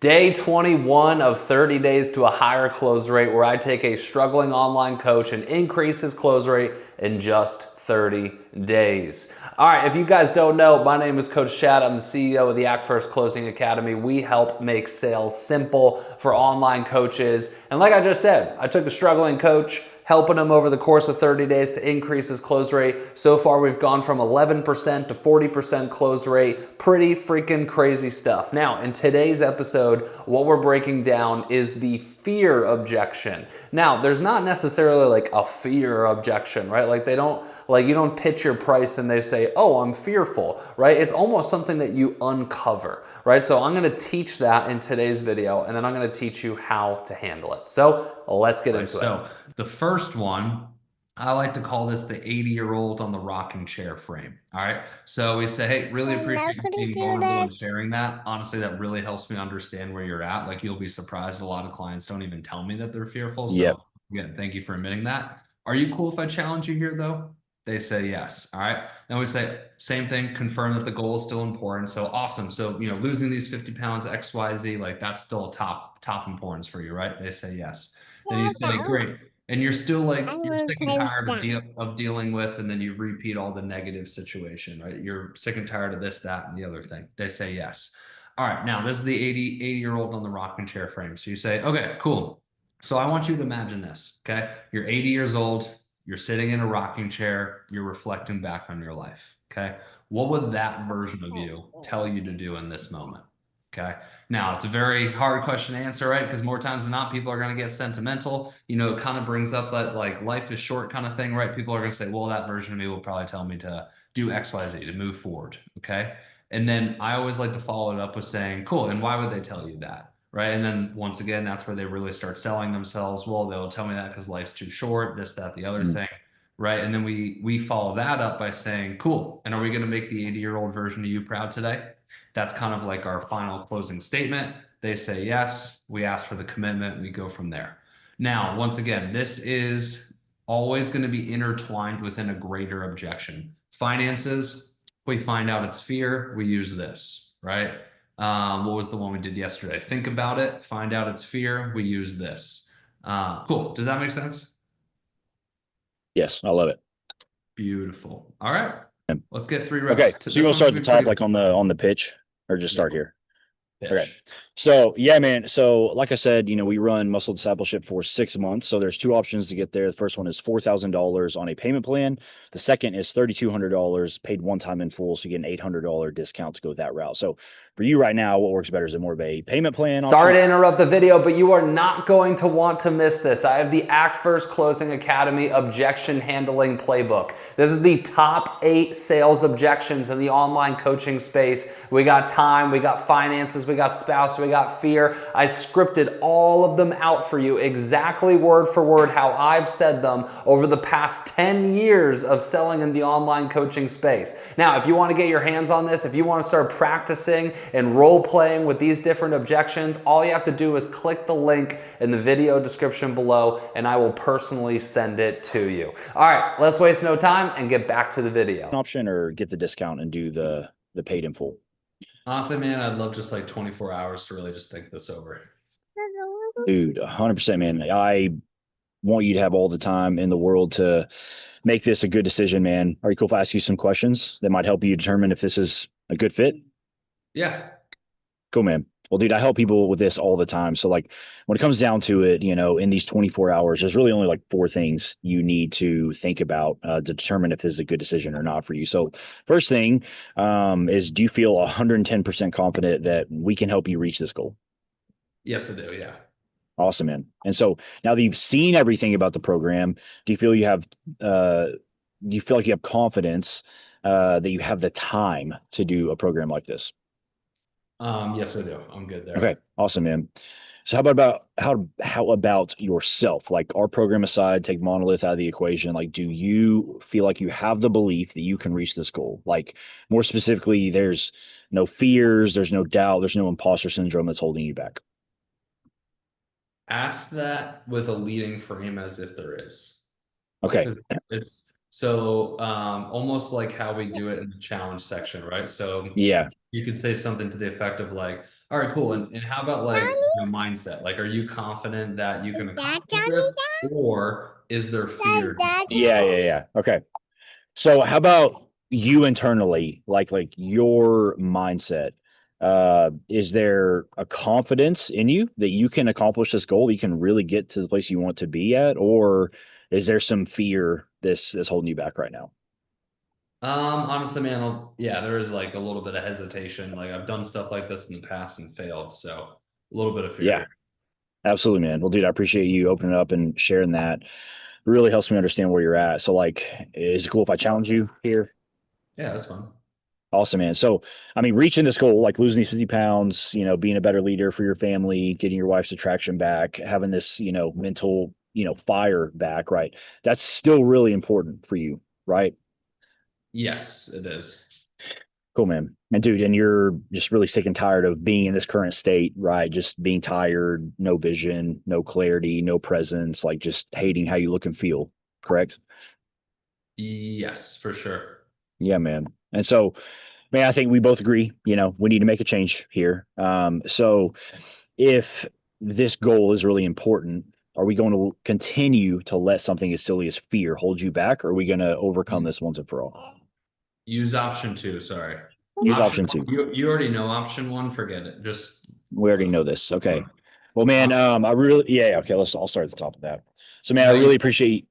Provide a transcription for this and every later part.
Day 21 of 30 days to a higher close rate, where I take a struggling online coach and increase his close rate in just 30 days. All right, if you guys don't know, my name is Coach Chad. I'm the CEO of the Act First Closing Academy. We help make sales simple for online coaches. And like I just said, I took a struggling coach, helping him over the course of 30 days to increase his close rate. So far, we've gone from 11% to 40% close rate. Pretty freaking crazy stuff. Now, in today's episode, what we're breaking down is the fear objection. Now, there's not necessarily like a fear objection, right? Like you don't pitch your price and they say, oh, I'm fearful, right? It's almost something that you uncover, right? So I'm going to teach that in today's video, and then I'm going to teach you how to handle it. So let's get into it. So the first one, I like to call this the 80-year-old on the rocking chair frame. All right. So we say, hey, really appreciate you being vulnerable and sharing that. Honestly, that really helps me understand where you're at. Like, you'll be surprised. A lot of clients don't even tell me that they're fearful. So again, thank you for admitting that. Are you cool if I challenge you here though? They say yes. All right. Then we say same thing, confirm that the goal is still important. So awesome. So, losing these 50 pounds, XYZ, like that's still top importance for you, right? They say yes. Then you say, great. And you're still like, you're sick and tired of dealing with, and then you repeat all the negative situation, right? You're sick and tired of this, that, and the other thing. They say yes. All right, now this is the 80-year-old on the rocking chair frame. So you say, okay, cool. So I want you to imagine this, okay? You're 80 years old, you're sitting in a rocking chair, you're reflecting back on your life, okay? What would that version of you tell you to do in this moment? Okay. Now, it's a very hard question to answer, right? Because more times than not, people are going to get sentimental. It kind of brings up that like life is short kind of thing, right? People are going to say, well, that version of me will probably tell me to do X, Y, Z, to move forward. Okay. And then I always like to follow it up with saying, cool. And why would they tell you that? Right. And then once again, that's where they really start selling themselves. Well, they'll tell me that because life's too short, this, that, the other thing. Right. And then we follow that up by saying, cool. And are we going to make the 80-year-old version of you proud today? That's kind of like our final closing statement. They say yes, we ask for the commitment, we go from there. Now, once again, this is always going to be intertwined within a greater objection. Finances, we find out it's fear, we use this, right? What was the one we did yesterday? Think about it, find out it's fear, we use this. Cool. Does that make sense? Yes, I love it. Beautiful. All right. Let's get 3 reps. Okay, so you want to start at the top, like on the pitch, or just start here? Pitch. Okay. So yeah, man. So like I said, we run muscle discipleship for 6 months. So there's 2 options to get there. The first one is $4,000 on a payment plan. The second is $3,200 paid one time in full. So you get an $800 discount to go that route. So for you right now, what works better? Is it more of a payment plan? Sorry to interrupt the video, but you are not going to want to miss this. I have the Act First Closing Academy Objection Handling Playbook. This is the top 8 sales objections in the online coaching space. We got time, we got finances, we got spouse, we got fear. I scripted all of them out for you exactly word for word how I've said them over the past 10 years of selling in the online coaching space. Now, if you want to get your hands on this, if you want to start practicing and role playing with these different objections, all you have to do is click the link in the video description below, and I will personally send it to you. All right, let's waste no time and get back to the video. Option, or get the discount and do the paid in full? Honestly, man, I'd love just like 24 hours to really just think this over. Dude, 100%, man. I want you to have all the time in the world to make this a good decision, man. Are you cool if I ask you some questions that might help you determine if this is a good fit? Yeah. Cool, man. Well, dude, I help people with this all the time. So like when it comes down to it, in these 24 hours, there's really only like 4 things you need to think about to determine if this is a good decision or not for you. So first thing is, do you feel 110% confident that we can help you reach this goal? Yes, I do. Yeah. Awesome, man. And so now that you've seen everything about the program, do you feel like you have confidence that you have the time to do a program like this? Yes, I do. I'm good there. Okay. Awesome, man. So how about yourself? Like, our program aside, take monolith out of the equation. Like, do you feel like you have the belief that you can reach this goal? Like, more specifically, there's no fears, there's no doubt, there's no imposter syndrome that's holding you back. Ask that with a leading frame as if there is. Okay. It's So almost like how we do it in the challenge section, right? So Yeah. you could say something to the effect of like, all right, cool. And how about like your mindset? Like, are you confident that you can accomplish this? Or is there fear? Yeah. Okay. So how about you internally, like your mindset? Is there a confidence in you that you can accomplish this goal? You can really get to the place you want to be at, or is there some fear this holding you back right now? Honestly, man, yeah, there is like a little bit of hesitation. Like I've done stuff like this in the past and failed. So a little bit of fear Yeah, here. absolutely, man. Well, dude, I appreciate you opening up and sharing that. It really helps me understand where you're at. So, like, is it cool if I challenge you here? Yeah, that's fun. Awesome, man. So, I mean, reaching this goal, like losing these 50 pounds, being a better leader for your family, getting your wife's attraction back, having this, mental, fire back, right? That's still really important for you, right? Yes, it is. Cool, man. And dude, and you're just really sick and tired of being in this current state, right? Just being tired, no vision, no clarity, no presence, like just hating how you look and feel, correct? Yes, for sure. Yeah, man. And so, man, I think we both agree, we need to make a change here. So if this goal is really important, are we going to continue to let something as silly as fear hold you back? Or are we going to overcome this once and for all? Use option two. Sorry. Use Option option one, two. you already know option one. Forget it. Just We already know this. Okay. Well, man, I really, yeah, okay. I'll start at the top of that. So, man, I no, really appreciate.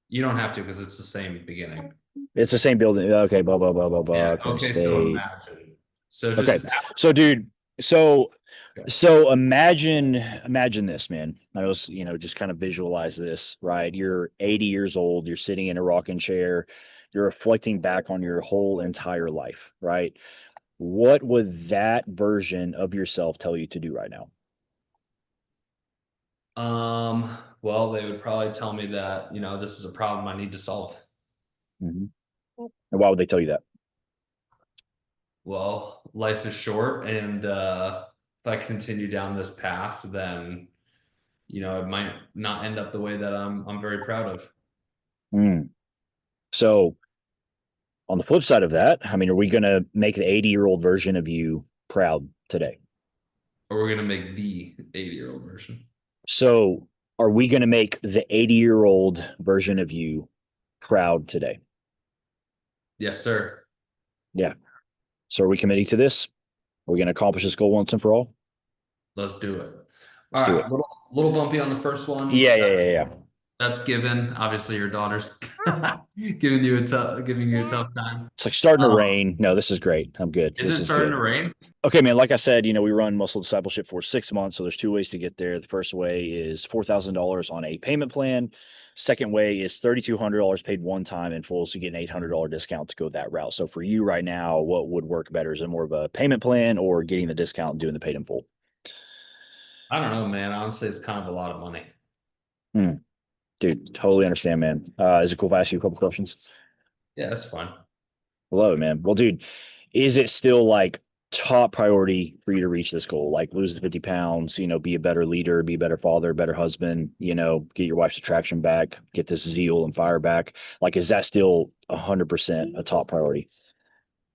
you don't have to because it's the same beginning. It's the same building. Okay, blah blah blah blah blah. Yeah. Current Okay. So state. imagine. So Okay, just so dude, so okay. so imagine this, man. I was, just kind of visualize this, right? You're 80 years old. You're sitting in a rocking chair. You're reflecting back on your whole entire life, right? What would that version of yourself tell you to do right now? Well, they would probably tell me that, this is a problem I need to solve. Mhm. And why would they tell you that? Well, life is short, and if I continue down this path, then it might not end up the way that I'm very proud of. Mm. So on the flip side of that, I mean, are we going to make the 80-year-old version of you proud today? Or we're gonna make the 80-year-old version. So are we going to make the 80-year-old version of you proud today? Yes, sir. Yeah. So are we committing to this? Are we going to accomplish this goal once and for all? Let's do it. All Let's do right, it. little bumpy on the first one. Yeah. That's given. Obviously, your daughter's giving you a tough time. It's like starting to Um, rain. No, this is great. I'm good. is This it is starting good. to rain? Okay, man. Like I said, we run muscle discipleship for 6 months. So there's two ways to get there. The first way is $4,000 on a payment plan. Second way is $3,200 paid one time in full. So you get an $800 discount to go that route. So for you right now, what would work better? Is it more of a payment plan or getting the discount and doing the paid in full? I don't know, man. Honestly, it's kind of a lot of money. Hmm. Dude, totally understand, man. Is it cool if I ask you a couple questions? Yeah, that's fine. I love it, man. Well, dude, is it still like top priority for you to reach this goal? Like lose the 50 pounds, be a better leader, be a better father, better husband, get your wife's attraction back, get this zeal and fire back. Like, is that still 100% a top priority?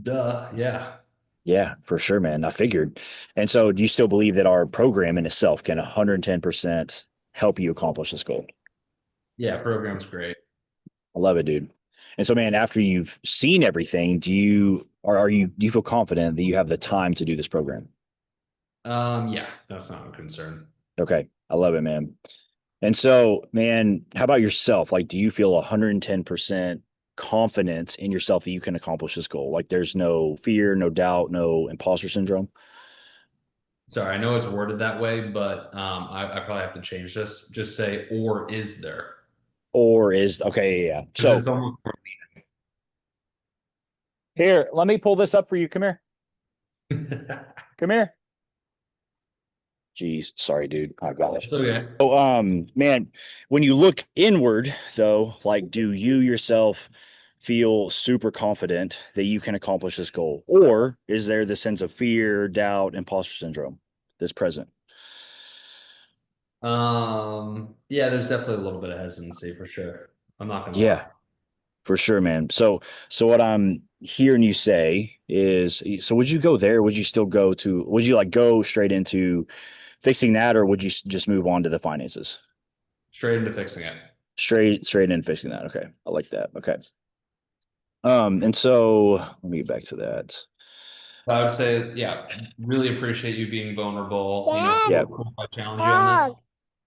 Duh. Yeah. Yeah, for sure, man. I figured. And so do you still believe that our program in itself can 110% help you accomplish this goal? Yeah. Program's great. I love it, dude. And so, man, after you've seen everything, do you feel confident that you have the time to do this program? Yeah, that's not a concern. Okay. I love it, man. And so, man, how about yourself? Like, do you feel 110% confidence in yourself that you can accomplish this goal? Like, there's no fear, no doubt, no imposter syndrome? Sorry, I know it's worded that way, but I probably have to change this. Just say, or is there? Or okay, yeah. Because So it's almost here, let me pull this up for you. Come here. Come here. Jeez, sorry, dude. I got it. it's okay. So, man, when you look inward, though, like, do you yourself feel super confident that you can accomplish this goal? Or is there the sense of fear, doubt, imposter syndrome that's present? Yeah, there's definitely a little bit of hesitancy for sure. I'm not gonna lie. Yeah. For sure, man. So what I'm hearing you say is, so would you go there? Would you still go to, would you like go straight into fixing that, or would you just move on to the finances? Straight into fixing it. Straight in fixing that. Okay. I like that. Okay. And so let me get back to that. I would say, yeah, really appreciate you being vulnerable. You know, Yeah. cool if I challenge you on that.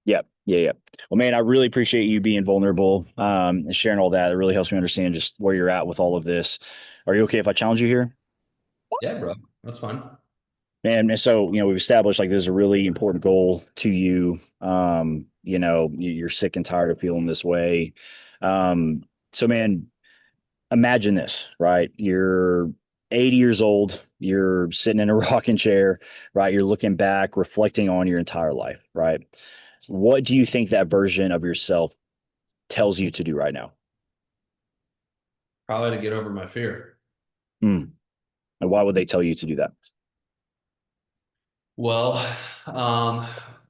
Yeah. Yeah. Yeah. Well, man, I really appreciate you being vulnerable, and sharing all that. It really helps me understand just where you're at with all of this. Are you okay if I challenge you here? Yeah, bro. That's fine. And so, we've established like this is a really important goal to you. You're sick and tired of feeling this way. So man, imagine this, right? You're 80 years old, you're sitting in a rocking chair, right? You're looking back, reflecting on your entire life, right? What do you think that version of yourself tells you to do right now? Probably to get over my fear. Hmm. And why would they tell you to do that? Well, um,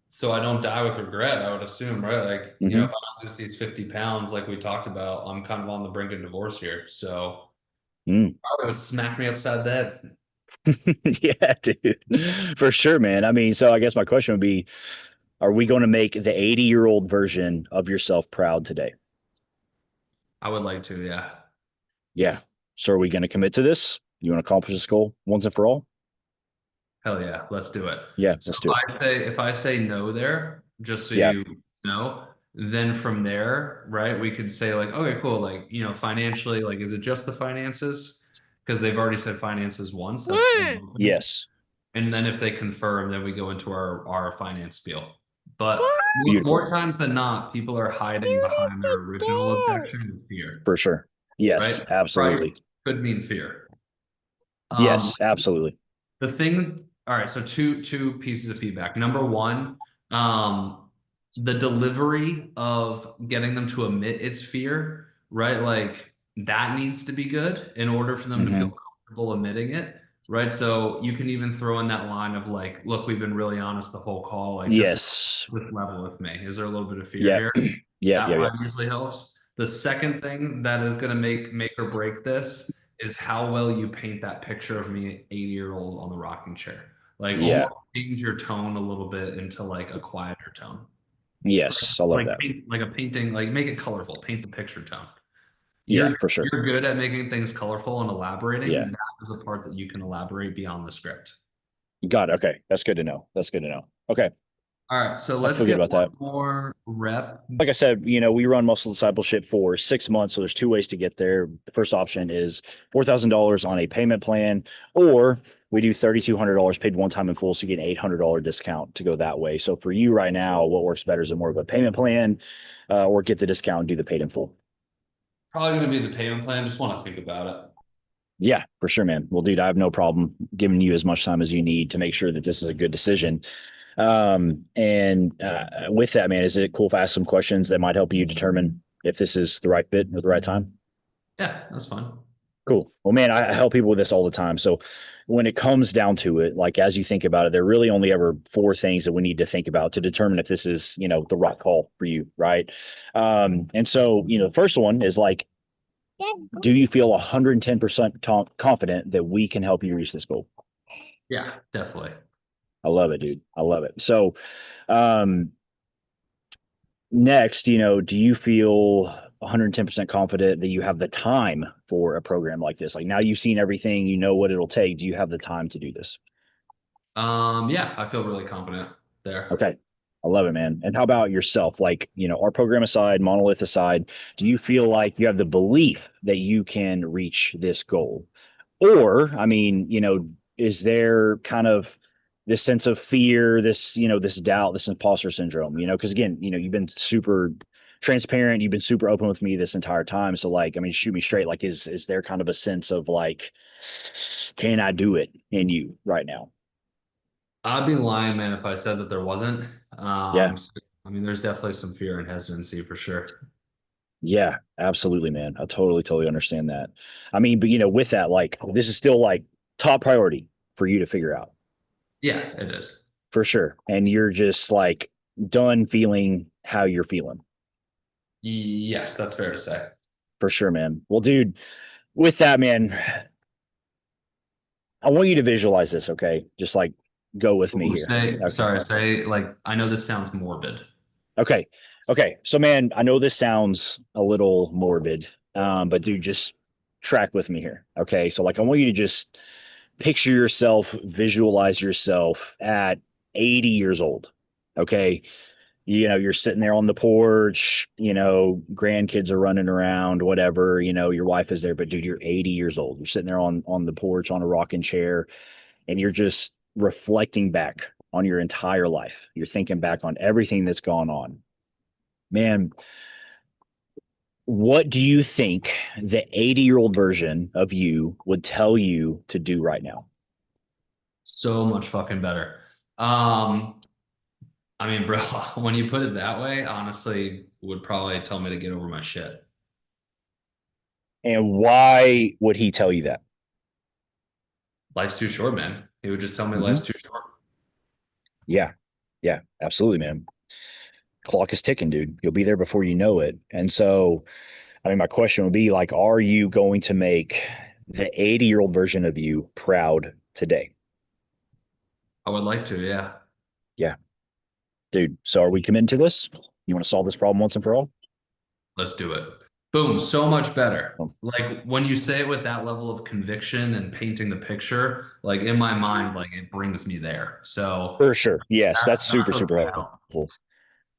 so I don't die with regret, I would assume, right? Like, you know, if Hmm. I lose these 50 pounds, like we talked about, I'm kind of on the brink of divorce here. So Mm. probably would smack me upside the head. Yeah, dude, for sure, man. I mean, so I guess my question would be, are we going to make the 80-year-old version of yourself proud today? I would like to, yeah. Yeah. So are we going to commit to this? You want to accomplish this goal once and for all? Hell yeah, let's do it. Yeah, So let's do it. if I say no there, just so Yeah. you know, then from there, right, we could say like, okay, cool, like, you know, financially, like, is it just the finances? Because they've already said finances once. That's one thing. Yes. And then if they confirm, then we go into our finance spiel. But Beautiful. more times than not, people are hiding behind their original objection and fear, For sure. Yes, right? Price absolutely. could mean fear. Um, Yes, absolutely. the thing, all right, so two pieces of feedback. Number one, um, the delivery of getting them to admit it's fear, right? Like that needs to be good in order for them to feel Hmm. comfortable admitting it, right? So you can even throw in that line of like, look, we've been really honest the whole call. Like just Yes. this level with me. Is there a little bit of fear Yep. here? Yep. That Yep. line Yep. usually helps. The second thing that is going to make or break this is how well you paint that picture of me 80-year-old on the rocking chair. Like Yeah. almost change your tone a little bit into like a quieter tone. Yes. I love Like that. paint like a painting, like make it colorful, paint the picture tone. Yeah, You're for sure. you're good at making things colorful and elaborating. Yeah. That is a part that you can elaborate beyond the script. Got it. Okay. That's good to know. That's good to know. Okay. All right, so I let's feel good get about one that. more rep. Like I said, we run muscle discipleship for 6 months. So there's two ways to get there. The first option is $4,000 on a payment plan, or we do $3,200 paid one time in full. So you get an $800 discount to go that way. So for you right now, what works better? Is it more of a payment plan, or get the discount and do the paid in full? Probably going to be the payment plan. Just want to think about it. Yeah, for sure, man. Well, dude, I have no problem giving you as much time as you need to make sure that this is a good decision. And with that, man, is it cool if I ask some questions that might help you determine if this is the right fit or the right time? Yeah, that's fine. Cool. Well, man, I help people with this all the time. So when it comes down to it, like as you think about it, there are really only ever four things that we need to think about to determine if this is, the right call for you, right? And so, the first one is like, do you feel 110% confident that we can help you reach this goal? Yeah, definitely. I love it, dude. I love it. So, um, next, do you feel 110% confident that you have the time for a program like this? Like now you've seen everything, you know what it'll take. Do you have the time to do this? Yeah, I feel really confident there. Okay. I love it, man. And how about yourself? Like, our program aside, monolith aside, do you feel like you have the belief that you can reach this goal? Or, I mean, is there kind of this sense of fear, this doubt, this imposter syndrome, because again, you've been super transparent, you've been super open with me this entire time. So like, I mean, shoot me straight. Like, is there kind of a sense of like, can I do it in you right now? I'd be lying, man, if I said that there wasn't. Yeah. So, I mean, there's definitely some fear and hesitancy for sure. Yeah, absolutely, man. I totally understand that. I mean, but with that, like this is still like top priority for you to figure out Yeah, it is. for sure. And you're just like done feeling how you're feeling. Yes, that's fair to say. For sure, man. Well, dude, with that, man, I want you to visualize this, okay? Just like go with me Ooh, here. say, Okay. sorry, say like, I know this sounds morbid. Okay. Okay. So, man, I know this sounds a little morbid, but dude, just track with me here. Okay. So, like, I want you to just picture yourself, visualize yourself at 80 years old. Okay. You're sitting there on the porch, grandkids are running around, whatever, your wife is there, but dude, you're 80 years old. You're sitting there on the porch on a rocking chair, and you're just reflecting back on your entire life. You're thinking back on everything that's gone on. Man, what do you think the 80-year-old version of you would tell you to do right now? So much fucking better. Um, I mean, bro, when you put it that way, honestly, would probably tell me to get over my shit. And why would he tell you that? Life's too short, man. He would just tell me life's Mhm. too short. Yeah. Yeah, absolutely, man. Clock is ticking, dude. You'll be there before you know it. And so, I mean, my question would be like, are you going to make the 80-year-old version of you proud today? I would like to, yeah. Yeah, dude. So are we committing to this? You want to solve this problem once and for all? Let's do it. Boom, so much better. Oh, Like when you say it with that level of conviction and painting the picture, like in my mind, like it brings me there. So for sure. Yes, that's super, that's what's super gonna help. helpful.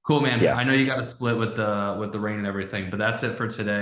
Cool, man. Yeah. I know you got to split with the rain and everything, but that's it for today.